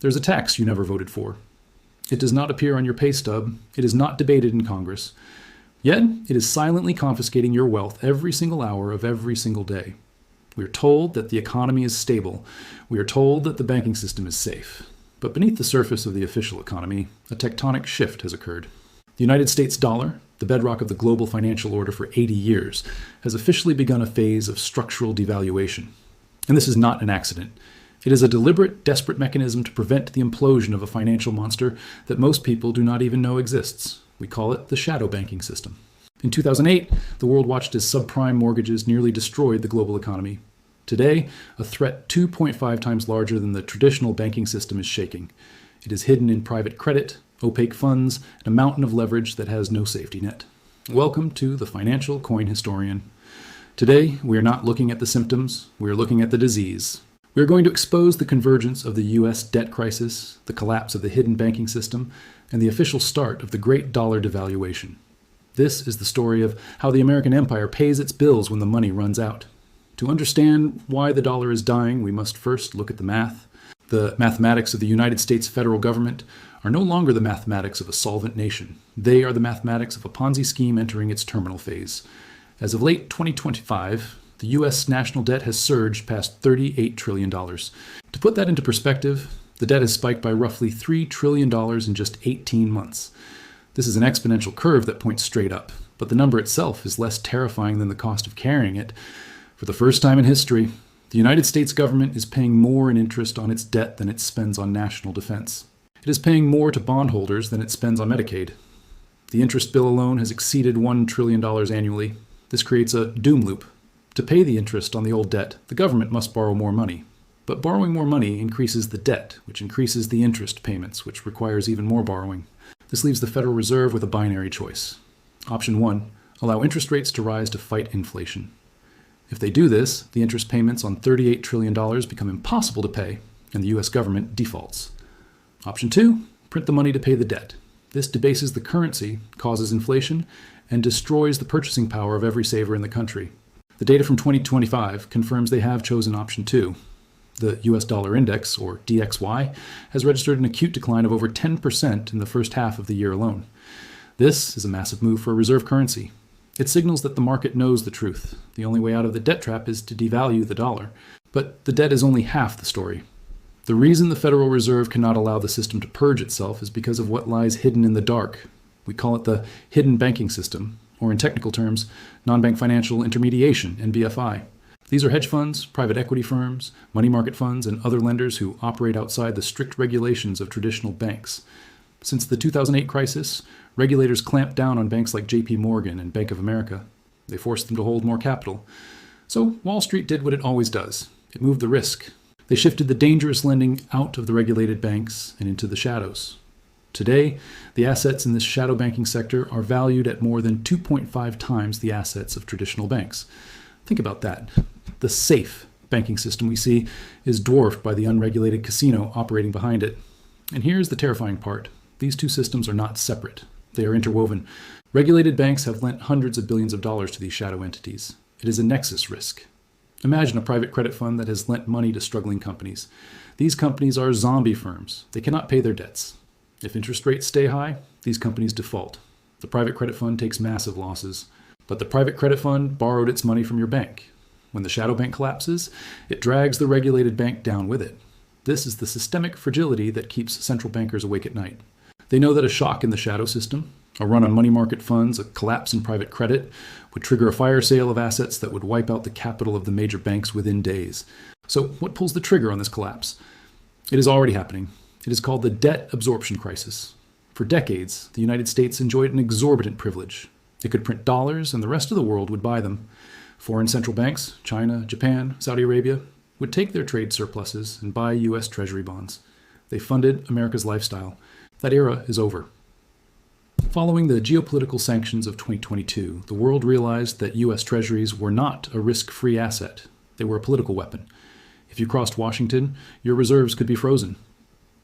There's a tax you never voted for. It does not appear on your pay stub. It is not debated in Congress. Yet, it is silently confiscating your wealth every single hour of every single day. We are told that the economy is stable. We are told that the banking system is safe. But beneath the surface of the official economy, a tectonic shift has occurred. The United States dollar, the bedrock of the global financial order for 80 years, has officially begun a phase of structural devaluation. And this is not an accident. It is a deliberate, desperate mechanism to prevent the implosion of a financial monster that most people do not even know exists. We call it the shadow banking system. In 2008, the world watched as subprime mortgages nearly destroyed the global economy. Today, a threat 2.5 times larger than the traditional banking system is shaking. It is hidden in private credit, opaque funds, and a mountain of leverage that has no safety net. Welcome to the Financial Coin Historian. Today, we are not looking at the symptoms, we are looking at the disease. We are going to expose the convergence of the U.S. debt crisis, the collapse of the hidden banking system, and the official start of the great dollar devaluation. This is the story of how the American empire pays its bills when the money runs out. To understand why the dollar is dying, we must first look at the math. The mathematics of the United States federal government are no longer the mathematics of a solvent nation. They are the mathematics of a Ponzi scheme entering its terminal phase. As of late 2025, the U.S. national debt has surged past $38 trillion. To put that into perspective, the debt has spiked by roughly $3 trillion in just 18 months. This is an exponential curve that points straight up, but the number itself is less terrifying than the cost of carrying it. For the first time in history, the United States government is paying more in interest on its debt than it spends on national defense. It is paying more to bondholders than it spends on Medicaid. The interest bill alone has exceeded $1 trillion annually. This creates a doom loop. To pay the interest on the old debt, the government must borrow more money. But borrowing more money increases the debt, which increases the interest payments, which requires even more borrowing. This leaves the Federal Reserve with a binary choice. Option 1, allow interest rates to rise to fight inflation. If they do this, the interest payments on $38 trillion become impossible to pay, and the U.S. government defaults. Option 2, print the money to pay the debt. This debases the currency, causes inflation, and destroys the purchasing power of every saver in the country. The data from 2025 confirms they have chosen option 2. The US dollar index, or DXY, has registered an acute decline of over 10% in the first half of the year alone. This is a massive move for a reserve currency. It signals that the market knows the truth. The only way out of the debt trap is to devalue the dollar. But the debt is only half the story. The reason the Federal Reserve cannot allow the system to purge itself is because of what lies hidden in the dark. We call it the hidden banking system, or in technical terms, Non-Bank Financial Intermediation, NBFI. These are hedge funds, private equity firms, money market funds, and other lenders who operate outside the strict regulations of traditional banks. Since the 2008 crisis, regulators clamped down on banks like JP Morgan and Bank of America. They forced them to hold more capital. So Wall Street did what it always does. It moved the risk. They shifted the dangerous lending out of the regulated banks and into the shadows. Today, the assets in this shadow banking sector are valued at more than 2.5 times the assets of traditional banks. Think about that. The safe banking system we see is dwarfed by the unregulated casino operating behind it. And here's the terrifying part. These two systems are not separate. They are interwoven. Regulated banks have lent hundreds of billions of dollars to these shadow entities. It is a nexus risk. Imagine a private credit fund that has lent money to struggling companies. These companies are zombie firms. They cannot pay their debts. If interest rates stay high, these companies default. The private credit fund takes massive losses. But the private credit fund borrowed its money from your bank. When the shadow bank collapses, it drags the regulated bank down with it. This is the systemic fragility that keeps central bankers awake at night. They know that a shock in the shadow system, a run on money market funds, a collapse in private credit, would trigger a fire sale of assets that would wipe out the capital of the major banks within days. So what pulls the trigger on this collapse? It is already happening. It is called the debt absorption crisis. For decades, the United States enjoyed an exorbitant privilege. It could print dollars and the rest of the world would buy them. Foreign central banks, China, Japan, Saudi Arabia, would take their trade surpluses and buy U.S. Treasury bonds. They funded America's lifestyle. That era is over. Following the geopolitical sanctions of 2022, the world realized that U.S. Treasuries were not a risk-free asset. They were a political weapon. If you crossed Washington, your reserves could be frozen.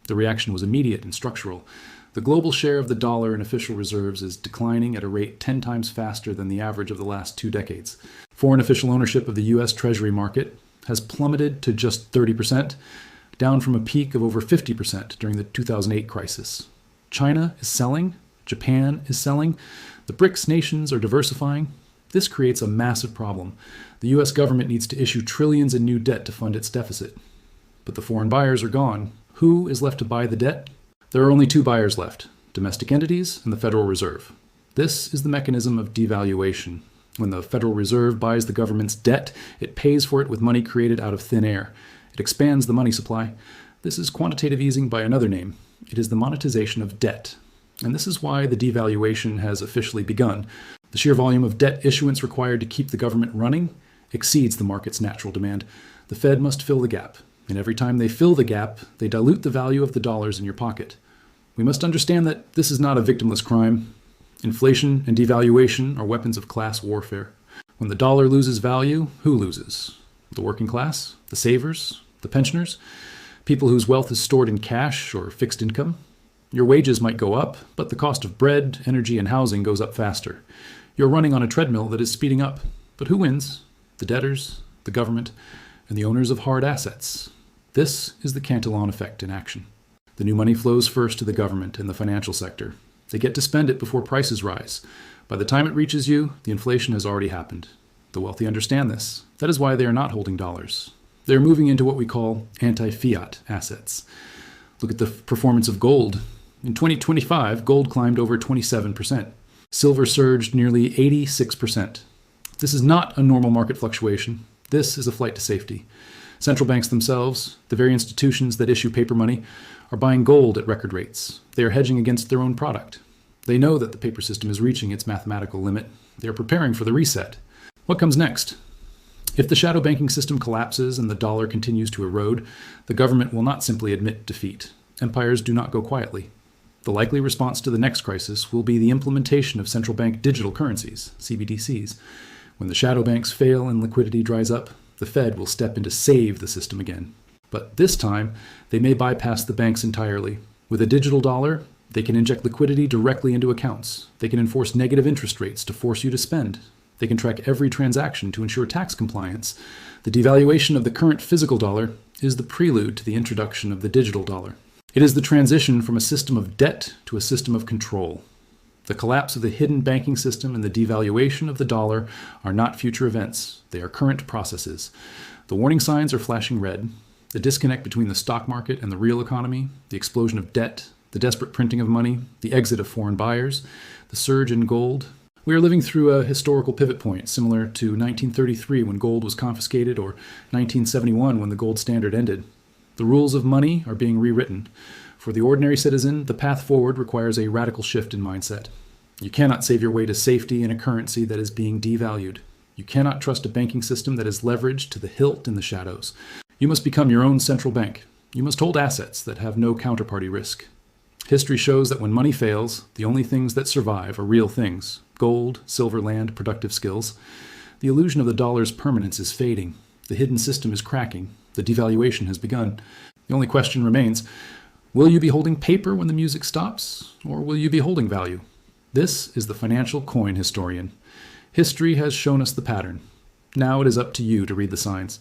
The reaction was immediate and structural. The global share of the dollar in official reserves is declining at a rate 10 times faster than the average of the last 2 decades. Foreign official ownership of the U.S. Treasury market has plummeted to just 30%. down from a peak of over 50% during the 2008 crisis. China is selling, Japan is selling, the BRICS nations are diversifying. This creates a massive problem. The US government needs to issue trillions in new debt to fund its deficit. But the foreign buyers are gone. Who is left to buy the debt? There are only two buyers left, domestic entities and the Federal Reserve. This is the mechanism of devaluation. When the Federal Reserve buys the government's debt, it pays for it with money created out of thin air. It expands the money supply. This is quantitative easing by another name. It is the monetization of debt. And this is why the devaluation has officially begun. The sheer volume of debt issuance required to keep the government running exceeds the market's natural demand. The Fed must fill the gap. And every time they fill the gap, they dilute the value of the dollars in your pocket. We must understand that this is not a victimless crime. Inflation and devaluation are weapons of class warfare. When the dollar loses value, who loses? The working class? The savers? The pensioners? People whose wealth is stored in cash or fixed income? Your wages might go up, but the cost of bread, energy, and housing goes up faster. You're running on a treadmill that is speeding up. But who wins? The debtors, the government, and the owners of hard assets. This is the Cantillon effect in action. The new money flows first to the government and the financial sector. They get to spend it before prices rise. By the time it reaches you, the inflation has already happened. The wealthy understand this. That is why they are not holding dollars. They are moving into what we call anti-fiat assets. Look at the performance of gold. In 2025, gold climbed over 27%. Silver surged nearly 86%. This is not a normal market fluctuation. This is a flight to safety. Central banks themselves, the very institutions that issue paper money, are buying gold at record rates. They are hedging against their own product. They know that the paper system is reaching its mathematical limit. They are preparing for the reset. What comes next? If the shadow banking system collapses and the dollar continues to erode, the government will not simply admit defeat. Empires do not go quietly. The likely response to the next crisis will be the implementation of central bank digital currencies, CBDCs. When the shadow banks fail and liquidity dries up, the Fed will step in to save the system again. But this time, they may bypass the banks entirely. With a digital dollar, they can inject liquidity directly into accounts. They can enforce negative interest rates to force you to spend. They can track every transaction to ensure tax compliance. The devaluation of the current physical dollar is the prelude to the introduction of the digital dollar. It is the transition from a system of debt to a system of control. The collapse of the hidden banking system and the devaluation of the dollar are not future events. They are current processes. The warning signs are flashing red. The disconnect between the stock market and the real economy, the explosion of debt, the desperate printing of money, the exit of foreign buyers, the surge in gold. We are living through a historical pivot point similar to 1933 when gold was confiscated or 1971 when the gold standard ended. The rules of money are being rewritten. For the ordinary citizen, the path forward requires a radical shift in mindset. You cannot save your way to safety in a currency that is being devalued. You cannot trust a banking system that is leveraged to the hilt in the shadows. You must become your own central bank. You must hold assets that have no counterparty risk. History shows that when money fails, the only things that survive are real things: gold, silver, land, productive skills. The illusion of the dollar's permanence is fading. The hidden system is cracking. The devaluation has begun. The only question remains: will you be holding paper when the music stops, or will you be holding value? This is the financial coin historian. History has shown us the pattern. Now it is up to you to read the signs.